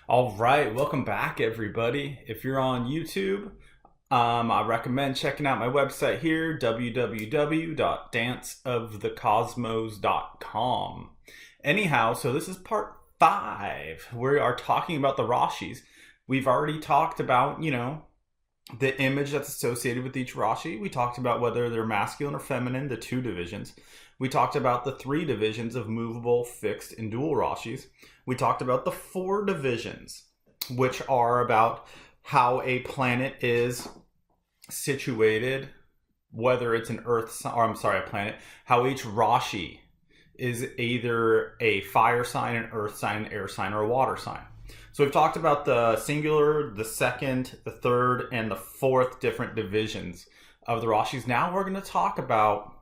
All right, welcome back, everybody. If you're on YouTube, I recommend checking out my website here, www.danceofthecosmos.com. Anyhow, so this is part 5. We are talking about the Rashis. We've already talked about, the image that's associated with each Rashi. We talked about whether they're masculine or feminine, the 2 divisions. We talked about the 3 divisions of movable, fixed, and dual Rashis. We talked about the 4 divisions, which are about how a planet is situated, whether it's an a planet, how each Rashi is either a fire sign, an earth sign, an air sign, or a water sign. So we've talked about the singular, the second, the third, and the 4th different divisions of the Rashis. Now we're going to talk about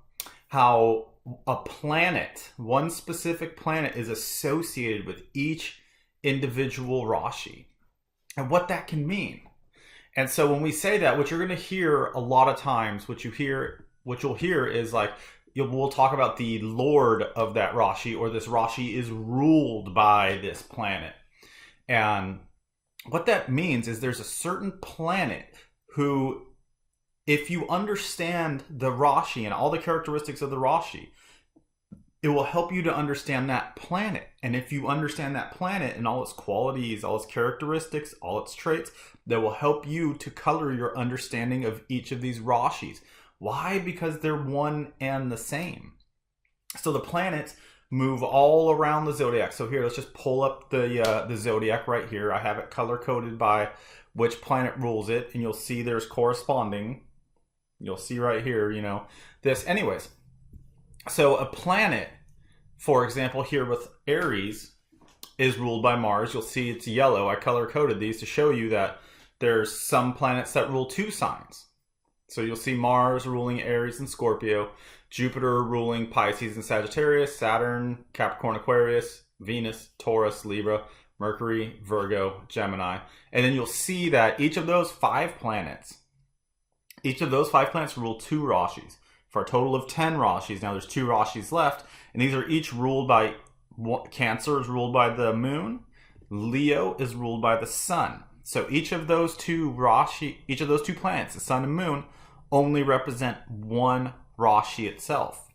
how a planet, one specific planet, is associated with each individual Rashi and what that can mean. And so when we say that, what you're going to hear a lot of times, what you'll hear is like, we'll talk about the Lord of that Rashi, or this Rashi is ruled by this planet. And what that means is there's a certain planet who, if you understand the Rashi and all the characteristics of the Rashi, it will help you to understand that planet. And if you understand that planet and all its qualities, all its characteristics, all its traits, that will help you to color your understanding of each of these Rashis. Why? Because they're one and the same. So the planets move all around the zodiac. So here, let's just pull up the zodiac right here. I have it color-coded by which planet rules it, and you'll see there's corresponding. You'll see right here, this. Anyways, so a planet, for example, here with Aries, is ruled by Mars. You'll see it's yellow. I color-coded these to show you that there's some planets that rule 2 signs. So you'll see Mars ruling Aries and Scorpio, Jupiter ruling Pisces and Sagittarius, Saturn, Capricorn, Aquarius, Venus, Taurus, Libra, Mercury, Virgo, Gemini. And then you'll see that each of those 5 planets rule 2 Rashis, for a total of 10 Rashis. Now there's 2 Rashis left, and these are each ruled by, Cancer is ruled by the moon, Leo is ruled by the sun. So each of those 2 planets, the sun and moon, only represent one Rashi itself.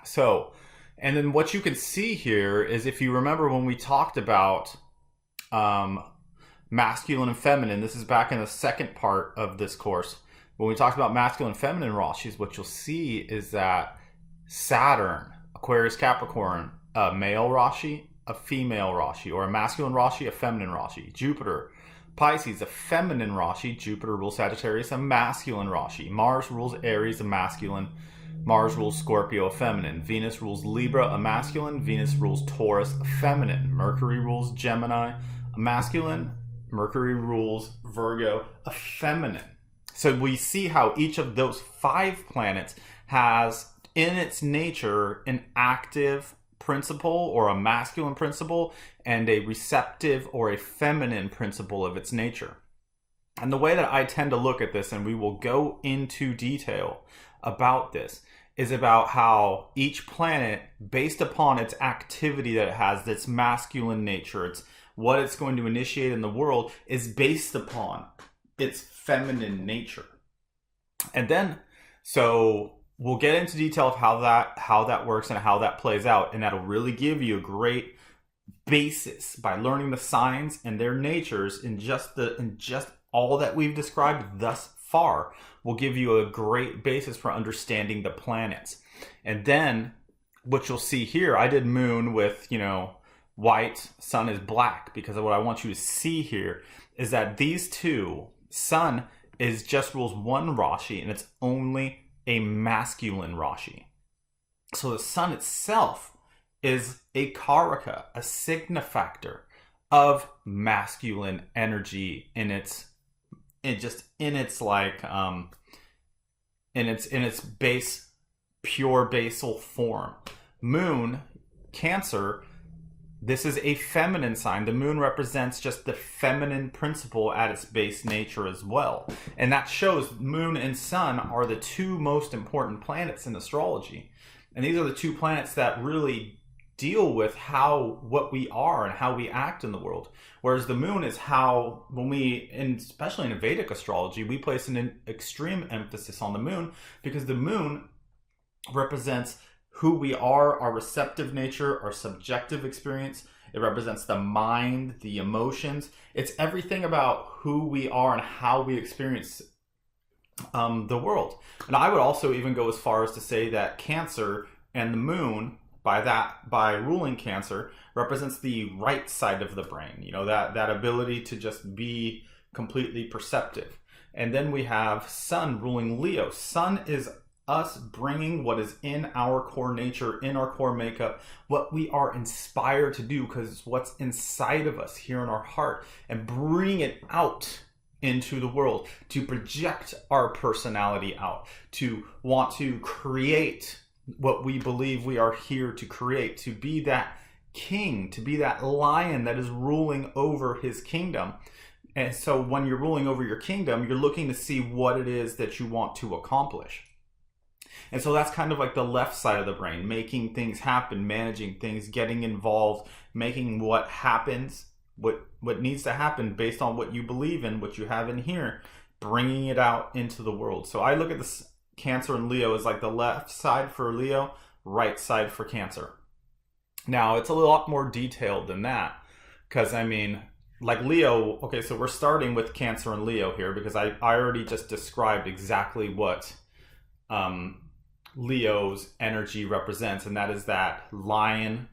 So, and then what you can see here is, if you remember when we talked about masculine and feminine, this is back in the second part of this course. When we talked about masculine and feminine Rashis, what you'll see is that Saturn, Aquarius, Capricorn, a male Rashi, a female Rashi, or a masculine Rashi, a feminine Rashi. Jupiter, Pisces, a feminine Rashi. Jupiter rules Sagittarius, a masculine Rashi. Mars rules Aries, a masculine. Mars rules Scorpio, a feminine. Venus rules Libra, a masculine. Venus rules Taurus, a feminine. Mercury rules Gemini, a masculine. Mercury rules Virgo, a feminine. So we see how each of those 5 planets has in its nature an active principle, or a masculine principle, and a receptive or a feminine principle of its nature. And the way that I tend to look at this, and we will go into detail about this, is about how each planet, based upon its activity that it has, its masculine nature, it's what it's going to initiate in the world, is based upon its feminine nature. And then, so we'll get into detail of how that works and how that plays out, and that'll really give you a great basis by learning the signs and their natures in just all that we've described thus far. Will give you a great basis for understanding the planets. And then what you'll see here, I did moon with white, sun is black, because of what I want you to see here is that these 2, sun is just rules 1 Rashi, and it's only a masculine Rashi. So the sun itself is a karaka, a signifactor of masculine energy in its base, pure basal form. Moon, Cancer, this is a feminine sign. The moon represents just the feminine principle at its base nature as well. And that shows moon and sun are the 2 most important planets in astrology. And these are the 2 planets that really deal with what we are and how we act in the world. Whereas the moon is how, when we, and especially in Vedic astrology, we place an extreme emphasis on the moon, because the moon represents who we are, our receptive nature, our subjective experience. It represents the mind, the emotions. It's everything about who we are and how we experience the world. And I would also even go as far as to say that Cancer and the moon, by ruling Cancer, represents the right side of the brain. You know, that ability to just be completely perceptive. And then we have Sun ruling Leo. Sun is us bringing what is in our core nature, in our core makeup, what we are inspired to do, because it's what's inside of us here in our heart, and bring it out into the world, to project our personality out, to want to create what we believe we are here to create, to be that king, to be that lion that is ruling over his kingdom. And so when you're ruling over your kingdom, you're looking to see what it is that you want to accomplish. And so that's kind of like the left side of the brain, making things happen, managing things, getting involved, making what happens, what needs to happen based on what you believe in, what you have in here, bringing it out into the world. So I look at this Cancer and Leo as like the left side for Leo, right side for Cancer. Now, it's a lot more detailed than that, because I mean, like Leo, okay, so we're starting with Cancer and Leo here, because I already just described exactly what Leo's energy represents, and that is that lion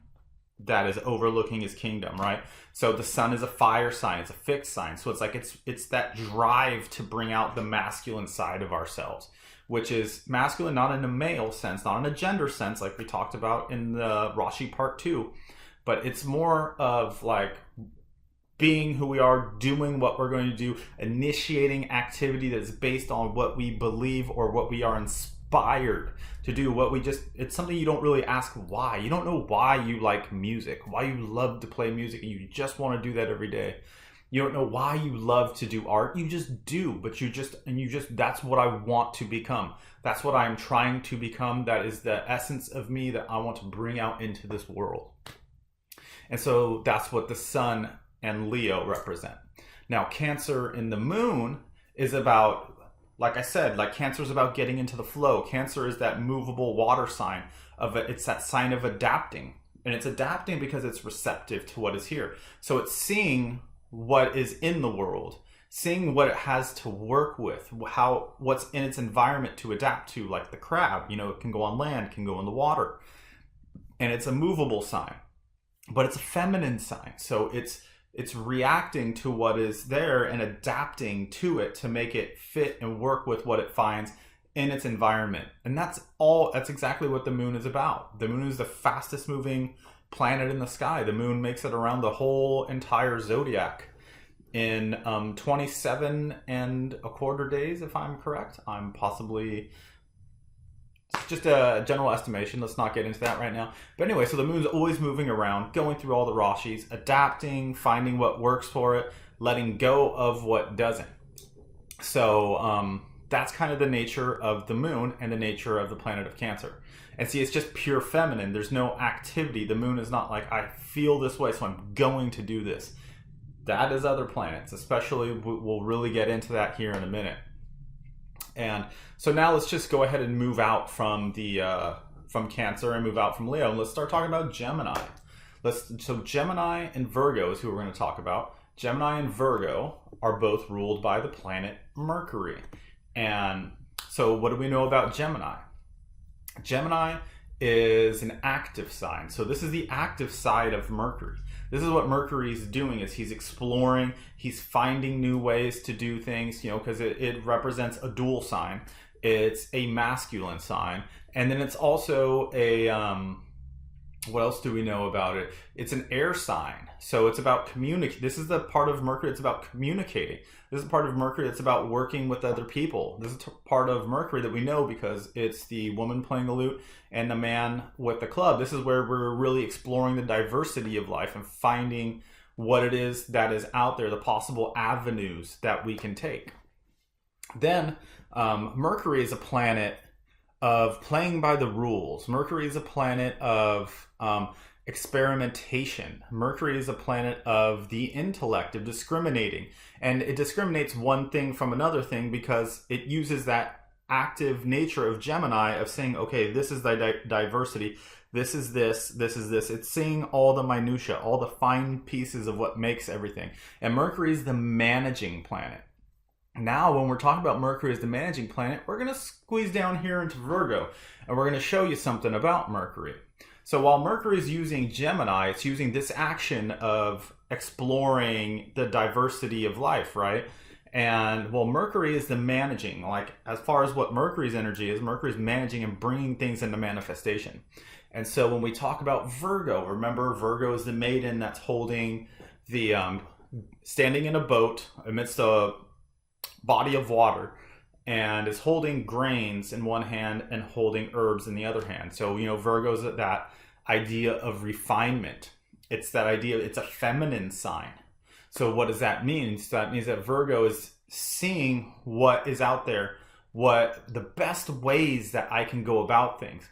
that is overlooking his kingdom, right? So the sun is a fire sign, it's a fixed sign. So it's like it's that drive to bring out the masculine side of ourselves, which is masculine not in a male sense, not in a gender sense, like we talked about in the Rasi part 2, but it's more of like being who we are, doing what we're going to do, initiating activity that is based on what we believe or what we are inspired to do. It's something you don't really ask why. You don't know why you like music, why you love to play music, and you just want to do that every day. You don't know why you love to do art. You just do, but that's what I want to become. That's what I'm trying to become. That is the essence of me that I want to bring out into this world. And so that's what the sun and Leo represent. Now, Cancer in the moon is about, like I said, like Cancer is about getting into the flow. Cancer is that movable water sign it's that sign of adapting. And it's adapting because it's receptive to what is here. So it's seeing what is in the world, seeing what it has to work with, what's in its environment to adapt to, like the crab, you know, it can go on land, can go in the water. And it's a movable sign, but it's a feminine sign. So it's reacting to what is there and adapting to it to make it fit and work with what it finds in its environment. And that's exactly what the moon is about. The moon is the fastest moving planet in the sky. The moon makes it around the whole entire zodiac in 27 and a quarter days, if I'm correct. I'm possibly just a general estimation. Let's not get into that right now. But anyway, so the moon's always moving around, going through all the Rashis, adapting, finding what works for it, letting go of what doesn't. So that's kind of the nature of the moon and the nature of the planet of Cancer. And see, it's just pure feminine. There's no activity. The moon is not like, I feel this way, so I'm going to do this. That is other planets, especially, we'll really get into that here in a minute. And so now let's just go ahead and move out from from Cancer and move out from Leo, and let's start talking about Gemini. So Gemini and Virgo is who we're going to talk about. Gemini and Virgo are both ruled by the planet Mercury. And so what do we know about Gemini? Gemini is an active sign. So this is the active side of Mercury. This is what Mercury is doing, is he's exploring, he's finding new ways to do things, you know, because it represents a dual sign. It's a masculine sign. And then it's also a, what else do we know about it? It's an air sign. So it's about communicate. This is the part of Mercury that's about communicating. This is the part of Mercury that's about working with other people. This is part of Mercury that we know because it's the woman playing the lute and the man with the club. This is where we're really exploring the diversity of life and finding what it is that is out there, the possible avenues that we can take. Then Mercury is a planet of playing by the rules. Mercury is a planet of experimentation. Mercury is a planet of the intellect, of discriminating. And it discriminates one thing from another thing because it uses that active nature of Gemini of saying, okay, this is the diversity, this is this, this is this. It's seeing all the minutia, all the fine pieces of what makes everything. And Mercury is the managing planet. Now, when we're talking about Mercury as the managing planet, we're going to squeeze down here into Virgo, and we're going to show you something about Mercury. So while Mercury is using Gemini, it's using this action of exploring the diversity of life, right? And well, Mercury is the managing, like as far as what Mercury's energy is, Mercury's managing and bringing things into manifestation. And so when we talk about Virgo, remember Virgo is the maiden that's holding the, standing in a boat amidst a body of water and is holding grains in one hand and holding herbs in the other hand. So, Virgo's that idea of refinement. It's that idea, it's a feminine sign. So what does that mean? So that means that Virgo is seeing what is out there, what the best ways that I can go about things.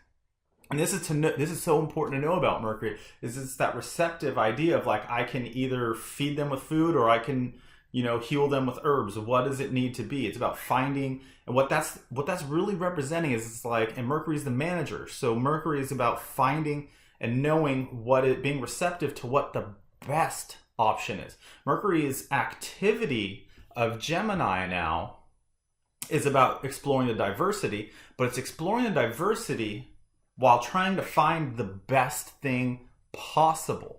And this is so important to know about Mercury, is it's that receptive idea of like, I can either feed them with food or I can, heal them with herbs. What does it need to be? It's about finding, and what that's really representing is it's like, and Mercury's the manager. So Mercury is about finding and knowing being receptive to what the best option is. Mercury's activity of Gemini now is about exploring the diversity, but it's exploring the diversity while trying to find the best thing possible.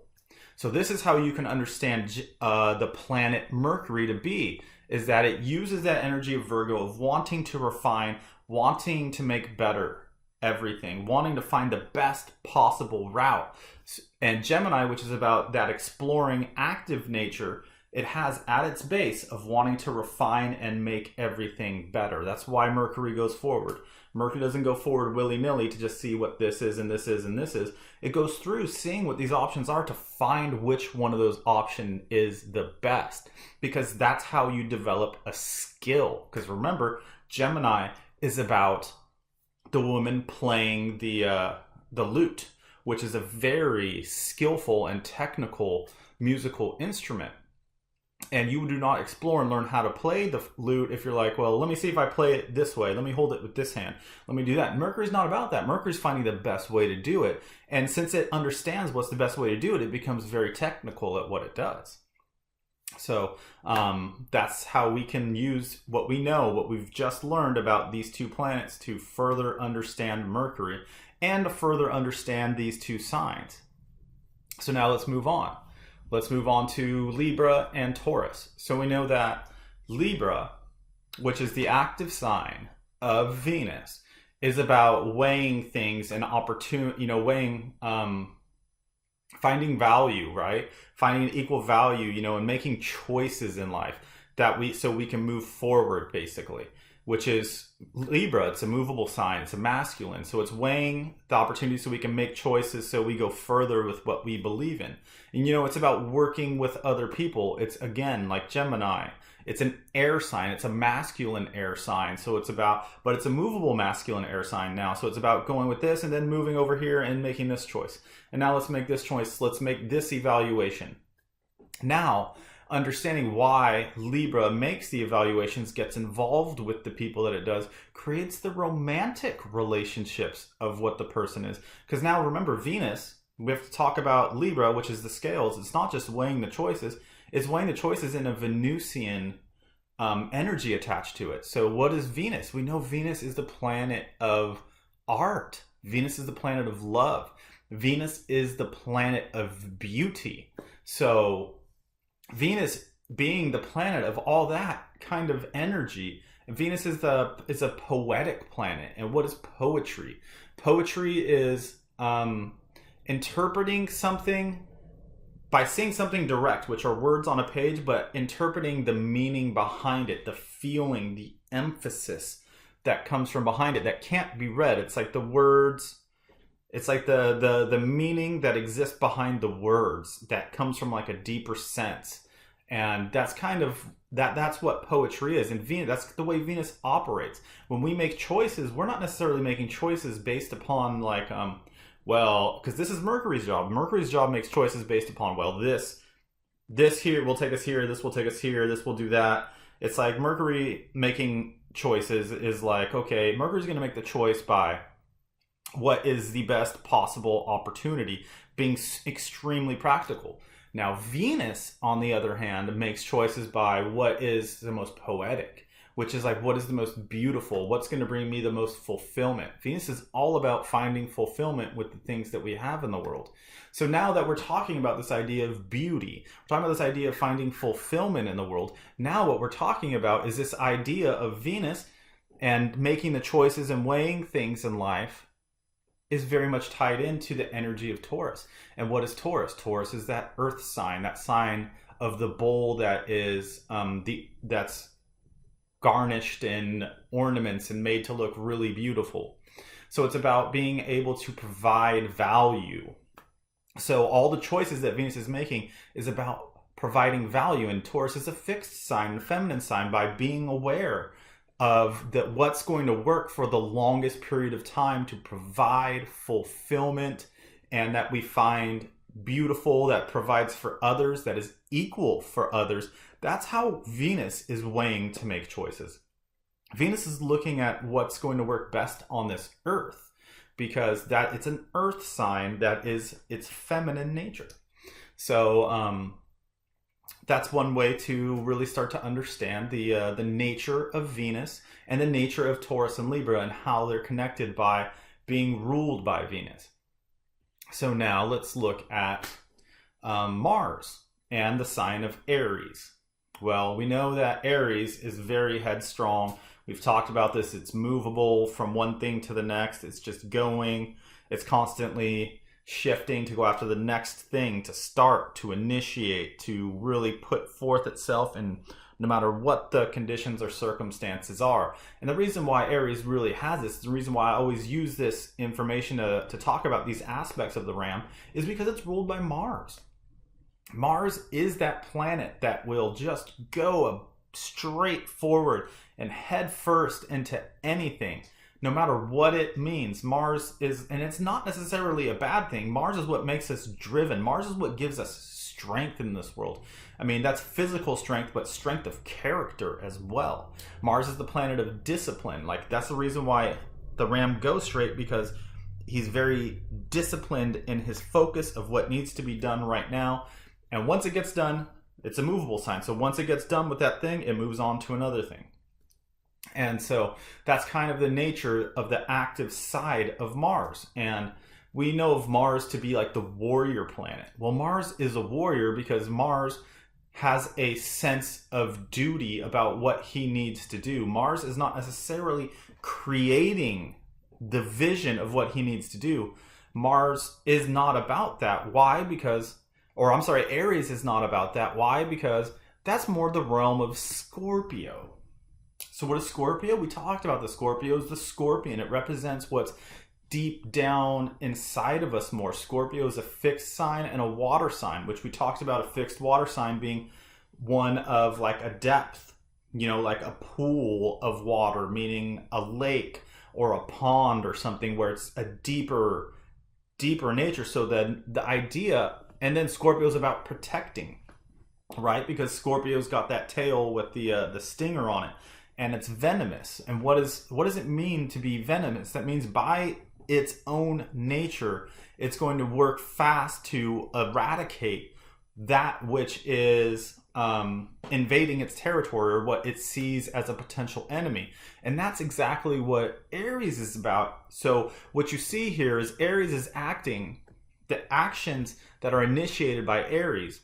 So this is how you can understand the planet Mercury to be, is that it uses that energy of Virgo of wanting to refine, wanting to make better everything, wanting to find the best possible route. And Gemini, which is about that exploring active nature, it has at its base of wanting to refine and make everything better. That's why Mercury goes forward. Mercury doesn't go forward willy-nilly to just see what this is and this is and this is. It goes through seeing what these options are to find which one of those options is the best. Because that's how you develop a skill. Because remember, Gemini is about the woman playing the lute, which is a very skillful and technical musical instrument. And you do not explore and learn how to play the lute if you're like, well, let me see if I play it this way. Let me hold it with this hand. Let me do that. Mercury's not about that. Mercury's finding the best way to do it. And since it understands what's the best way to do it, it becomes very technical at what it does. So that's how we can use what we know, what we've just learned about these two planets to further understand Mercury and to further understand these two signs. So now let's move on. Let's move on to Libra and Taurus. So we know that Libra, which is the active sign of Venus, is about weighing things and opportunity, finding value, right? Finding an equal value, and making choices in life so we can move forward, basically, which is Libra. It's a movable sign. It's a masculine. So it's weighing the opportunity so we can make choices so we go further with what we believe in. And, it's about working with other people. It's, again, like Gemini. It's an air sign. It's a masculine air sign. So but it's a movable masculine air sign now. So it's about going with this and then moving over here and making this choice. And now let's make this choice. Let's make this evaluation. Now, understanding why Libra makes the evaluations, gets involved with the people that it does, creates the romantic relationships of what the person is. Because now remember, Venus, we have to talk about Libra, which is the scales. It's not just weighing the choices. It's weighing the choices in a Venusian energy attached to it. So what is Venus? We know Venus is the planet of art. Venus is the planet of love. Venus is the planet of beauty. So Venus being the planet of all that kind of energy, Venus is a poetic planet. And what is poetry? Poetry is interpreting something by seeing something direct, which are words on a page, but interpreting the meaning behind it, the feeling, the emphasis that comes from behind it that can't be read. It's like the words, it's like the meaning that exists behind the words that comes from like a deeper sense. And that's kind of that's what poetry is. And Venus, that's the way Venus operates. When we make choices, we're not necessarily making choices based upon like Well, because this is Mercury's job. Mercury's job makes choices based upon, well, this here will take us here, this will take us here, this will do that. It's like Mercury making choices is like, okay, Mercury's going to make the choice by what is the best possible opportunity, being extremely practical. Now, Venus, on the other hand, makes choices by what is the most poetic, which is like, what is the most beautiful? What's going to bring me the most fulfillment? Venus is all about finding fulfillment with the things that we have in the world. So now that we're talking about this idea of beauty, we're talking about this idea of finding fulfillment in the world, now what we're talking about is this idea of Venus and making the choices and weighing things in life is very much tied into the energy of Taurus. And what is Taurus? Taurus is that earth sign, that sign of the bull that is that's garnished in ornaments and made to look really beautiful. So it's about being able to provide value. So all the choices that Venus is making is about providing value. And Taurus is a fixed sign, a feminine sign, by being aware of that what's going to work for the longest period of time to provide fulfillment, and that we find beautiful, that provides for others, that is equal for others. That's how Venus is weighing to make choices. Venus is looking at what's going to work best on this earth, because that it's an earth sign that is its feminine nature. So that's one way to really start to understand the nature of Venus and the nature of Taurus and Libra and how they're connected by being ruled by Venus. So now let's look at Mars and the sign of Aries. Well, we know that Aries is very headstrong. We've talked about this. It's movable from one thing to the next. It's just going. It's constantly shifting to go after the next thing, to start, to initiate, to really put forth itself, and no matter what the conditions or circumstances are. And the reason why Aries really has this, the reason why I always use this information to talk about these aspects of the ram, is because it's ruled by Mars. Mars is that planet that will just go straight forward and head first into anything, no matter what it means. Mars is, and it's not necessarily a bad thing. Mars is what makes us driven. Mars is what gives us strength in this world. I mean, that's physical strength, but strength of character as well. Mars is the planet of discipline. Like, that's the reason why the ram goes straight, because he's very disciplined in his focus of what needs to be done right now. And once it gets done, it's a movable sign. So once it gets done with that thing, it moves on to another thing. And so that's kind of the nature of the active side of Mars. And we know of Mars to be like the warrior planet. Well, Mars is a warrior because Mars has a sense of duty about what he needs to do. Mars is not necessarily creating the vision of what he needs to do. Mars is not about that. Why? Aries is not about that. Why? Because that's more the realm of Scorpio. So what is Scorpio? We talked about the Scorpio is the scorpion. It represents what's deep down inside of us more. Scorpio is a fixed sign and a water sign, which we talked about a fixed water sign being one of like a depth, like a pool of water, meaning a lake or a pond or something where it's a deeper nature. So then the idea, and then Scorpio is about protecting, right? Because Scorpio's got that tail with the stinger on it. And it's venomous. And what does it mean to be venomous? That means by its own nature, it's going to work fast to eradicate that which is invading its territory, or what it sees as a potential enemy. And that's exactly what Aries is about. So what you see here is Aries is acting. The actions that are initiated by Aries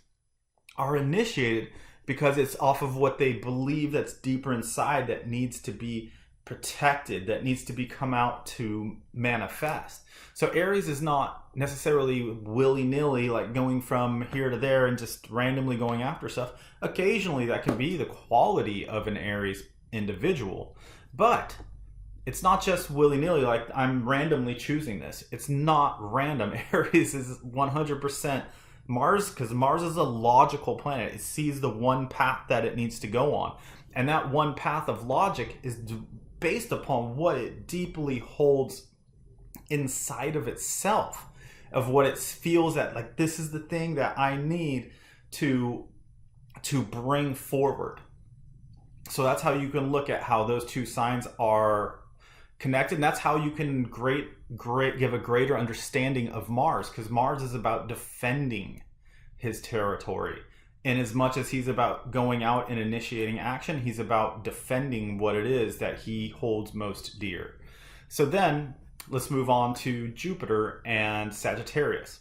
are initiated because it's off of what they believe that's deeper inside, that needs to be protected, that needs to be come out to manifest. So Aries is not necessarily willy-nilly, like going from here to there and just randomly going after stuff. Occasionally that can be the quality of an Aries individual, but it's not just willy-nilly, like I'm randomly choosing this. It's not random. Aries is 100% Mars, because Mars is a logical planet. It sees the one path that it needs to go on. And that one path of logic is based upon what it deeply holds inside of itself. of what it feels that like this is the thing that I need to bring forward. So that's how you can look at how those two signs are connected. And that's how you can give a greater understanding of Mars, because Mars is about defending his territory. And as much as he's about going out and initiating action, he's about defending what it is that he holds most dear. So then let's move on to Jupiter and Sagittarius.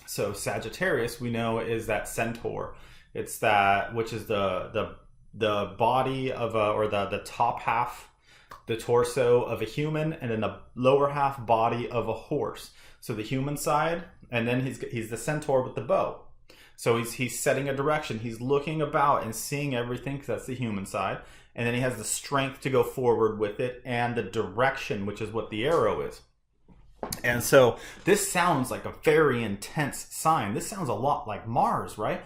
So Sagittarius, we know, is that centaur. It's that, which is the body of the top half, the torso of a human, and then the lower half body of a horse. So the human side, and then he's the centaur with the bow. So he's setting a direction. He's looking about and seeing everything, because that's the human side. And then he has the strength to go forward with it, and the direction, which is what the arrow is. And so this sounds like a very intense sign. This sounds a lot like Mars, right?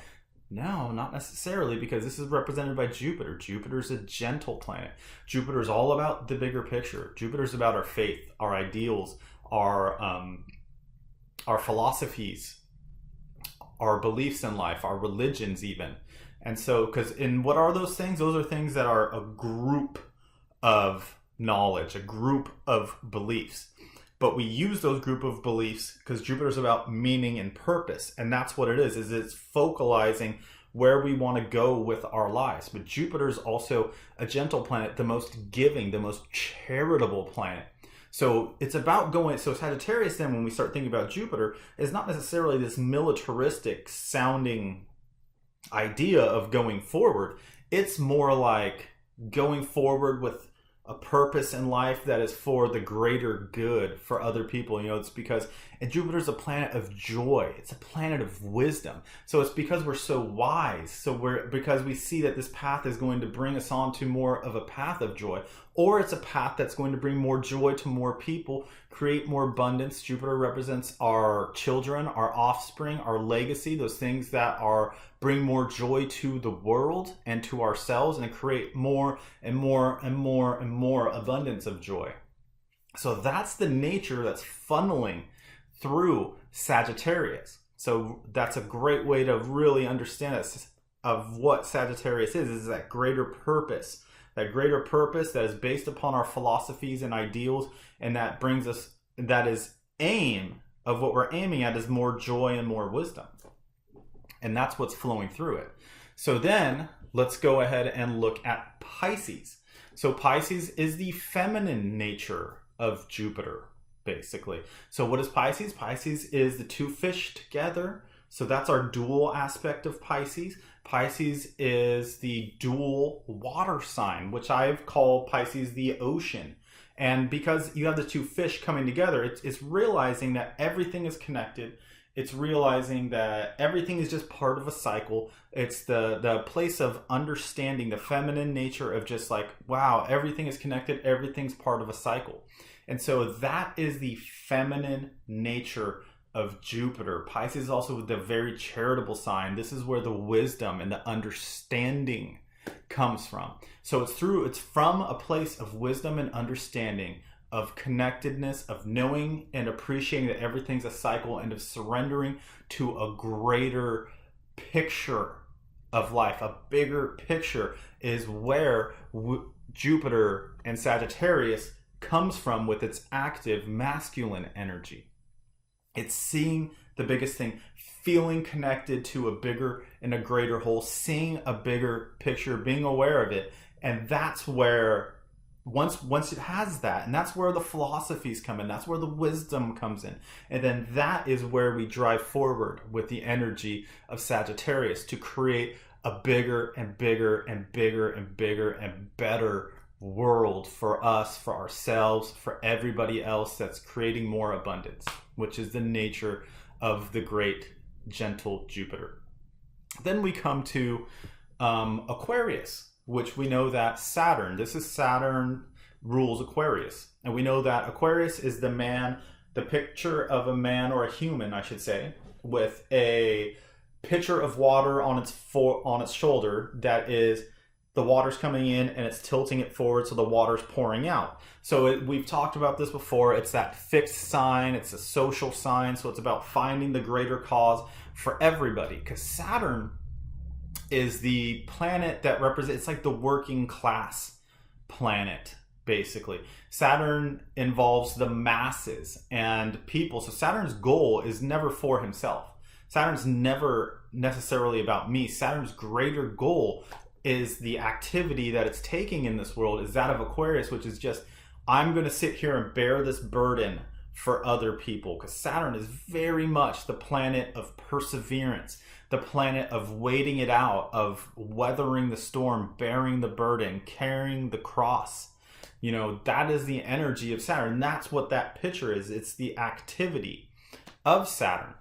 No, not necessarily, because this is represented by Jupiter. Jupiter's a gentle planet. Jupiter's all about the bigger picture. Jupiter's about our faith, our ideals, our philosophies, our beliefs in life, our religions even. And so, what are those things? Those are things that are a group of knowledge, a group of beliefs. But we use those group of beliefs because Jupiter's about meaning and purpose. And that's what it is it's focalizing where we want to go with our lives. But Jupiter's also a gentle planet, the most giving, the most charitable planet. So it's about going, so Sagittarius then, when we start thinking about Jupiter, is not necessarily this militaristic sounding idea of going forward. It's more like going forward with a purpose in life that is for the greater good for other people. It's because, and Jupiter's a planet of joy. It's a planet of wisdom. So it's because we're so wise. Because we see that this path is going to bring us on to more of a path of joy, or it's a path that's going to bring more joy to more people, create more abundance. Jupiter represents our children, our offspring, our legacy, those things that bring more joy to the world and to ourselves, and create more and more and more and more abundance of joy. So that's the nature that's funneling through Sagittarius. So that's a great way to really understand this, of what Sagittarius is that greater purpose. That greater purpose that is based upon our philosophies and ideals, and that brings us, that is aim of what we're aiming at, is more joy and more wisdom. And that's what's flowing through it. So then let's go ahead and look at Pisces. So Pisces is the feminine nature of Jupiter, basically. So what is Pisces? Pisces is the two fish together. So that's our dual aspect of Pisces. Pisces is the dual water sign, which I've called Pisces the ocean. And because you have the two fish coming together, it's realizing that everything is connected. It's realizing that everything is just part of a cycle. It's the place of understanding the feminine nature of just like, wow, everything is connected. Everything's part of a cycle. And so that is the feminine nature of Jupiter. Pisces is also the very charitable sign. This is where the wisdom and the understanding comes from. So it's from a place of wisdom and understanding, of connectedness, of knowing and appreciating that everything's a cycle, and of surrendering to a greater picture of life. A bigger picture is where Jupiter and Sagittarius comes from with its active masculine energy. It's seeing the biggest thing, feeling connected to a bigger and a greater whole, seeing a bigger picture, being aware of it. And that's where, once it has that, and that's where the philosophies come in, that's where the wisdom comes in. And then that is where we drive forward with the energy of Sagittarius to create a bigger and bigger and bigger and bigger and better world for us, for ourselves, for everybody else, that's creating more abundance, which is the nature of the great gentle Jupiter. Then we come to Aquarius, which we know that Saturn rules Aquarius. And we know that Aquarius is the picture of a man, or a human, I should say, with a pitcher of water on its shoulder that is the water's coming in and it's tilting it forward, so the water's pouring out. So we've talked about this before. It's that fixed sign. It's a social sign. So it's about finding the greater cause for everybody. Because Saturn is the planet that represents, it's like the working class planet, basically. Saturn involves the masses and people. So Saturn's goal is never for himself. Saturn's never necessarily about me. Saturn's greater goal is the activity that it's taking in this world is that of Aquarius, which is just, I'm going to sit here and bear this burden for other people. Because Saturn is very much the planet of perseverance, the planet of waiting it out, of weathering the storm, bearing the burden, carrying the cross. You know, that is the energy of Saturn. That's what that picture is. It's the activity of Saturn.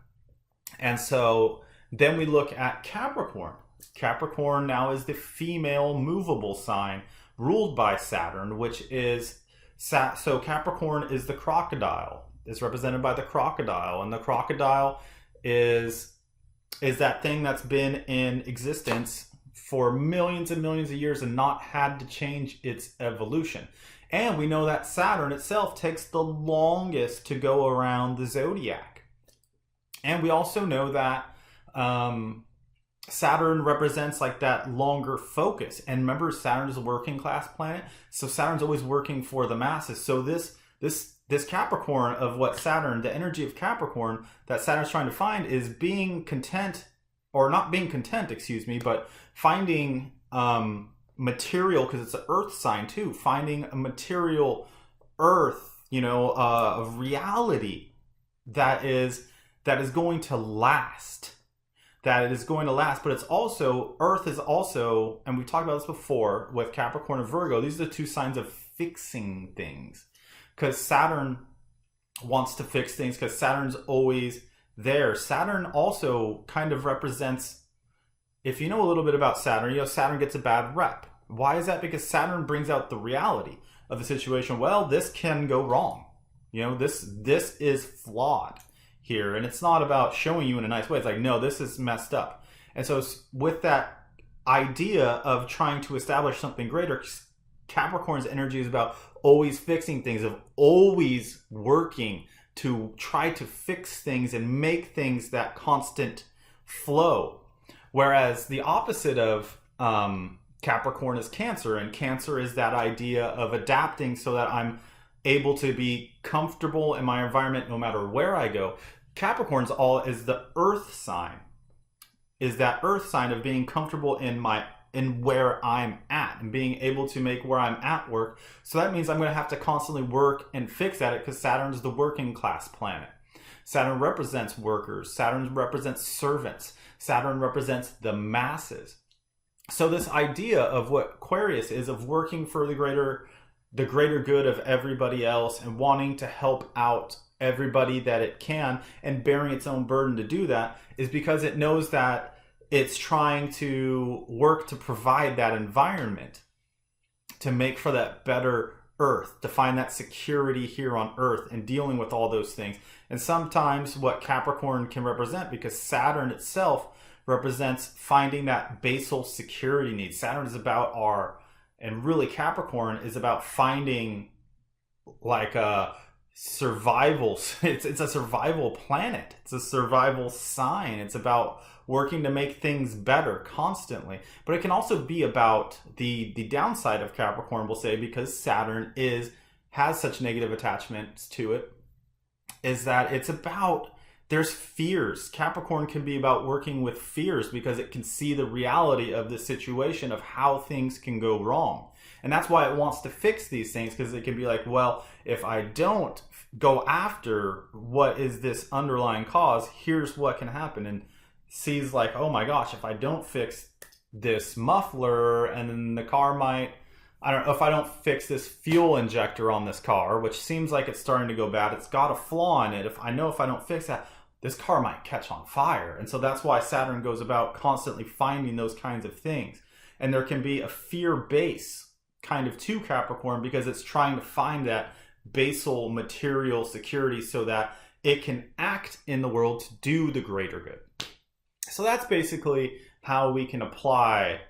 And so then we look at Capricorn. Capricorn now is the female movable sign ruled by Saturn, which is, so Capricorn is the crocodile. It's represented by the crocodile, and the crocodile is that thing that's been in existence for millions and millions of years and not had to change its evolution. And we know that Saturn itself takes the longest to go around the zodiac. And we also know that Saturn represents like that longer focus. And remember, Saturn is a working class planet, so Saturn's always working for the masses. So this Capricorn of what Saturn, the energy of Capricorn that Saturn's trying to find is being content, or not being content, excuse me, but finding material, because it's an earth sign too, finding a material earth, you know, of reality that is going to last. That it is going to last, but it's also, Earth is also, and we've talked about this before with Capricorn and Virgo, these are the two signs of fixing things. Because Saturn wants to fix things, because Saturn's always there. Saturn also kind of represents, if you know a little bit about Saturn, you know Saturn gets a bad rep. Why is that? Because Saturn brings out the reality of the situation. Well, this can go wrong. You know, this is flawed here, and it's not about showing you in a nice way. It's like, no, this is messed up. And so with that idea of trying to establish something greater, Capricorn's energy is about always fixing things, of always working to try to fix things and make things that constant flow. Whereas the opposite of Capricorn is Cancer, and Cancer is that idea of adapting so that I'm able to be comfortable in my environment no matter where I go. Capricorn's all is the earth sign, is that earth sign of being comfortable in where I'm at and being able to make where I'm at work. So that means I'm going to have to constantly work and fix at it, because Saturn's the working class planet. Saturn represents workers. Saturn represents servants. Saturn represents the masses. So this idea of what Aquarius is, of working for the greater good of everybody else and wanting to help out everybody that it can and bearing its own burden to do that, is because it knows that it's trying to work to provide that environment, to make for that better earth, to find that security here on earth and dealing with all those things. And sometimes what Capricorn can represent, because Saturn itself represents finding that basal security need. Saturn is about and really Capricorn is about finding like a survival. It's a survival planet. It's a survival sign. It's about working to make things better constantly. But it can also be about the downside of Capricorn, we'll say, because Saturn has such negative attachments to it, is that it's about, there's fears. Capricorn can be about working with fears because it can see the reality of the situation of how things can go wrong. And that's why it wants to fix these things, because it can be like, well, if I don't go after what is this underlying cause, here's what can happen. And sees like, oh my gosh, if I don't fix this muffler, and then the car might, I don't know, if I don't fix this fuel injector on this car, which seems like it's starting to go bad, it's got a flaw in it. If I don't fix that, this car might catch on fire. And so that's why Saturn goes about constantly finding those kinds of things. And there can be a fear base kind of to Capricorn, because it's trying to find that basal material security so that it can act in the world to do the greater good. So that's basically how we can apply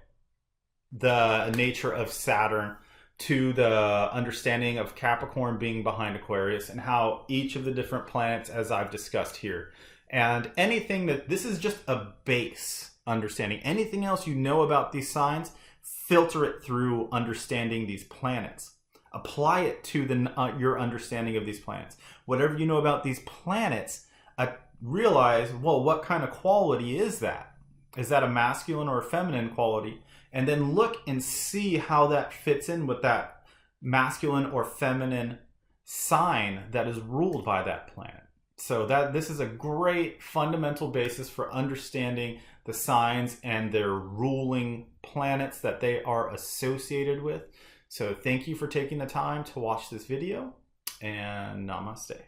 the nature of Saturn to the understanding of Capricorn being behind Aquarius, and how each of the different planets, as I've discussed here, and anything that this is just a base understanding. Anything else you know about these signs, filter it through understanding these planets. Apply it to your understanding of these planets. Whatever you know about these planets, realize, well, what kind of quality is that? Is that a masculine or a feminine quality? And then look and see how that fits in with that masculine or feminine sign that is ruled by that planet. So this is a great fundamental basis for understanding the signs and their ruling planets that they are associated with. So thank you for taking the time to watch this video, and namaste.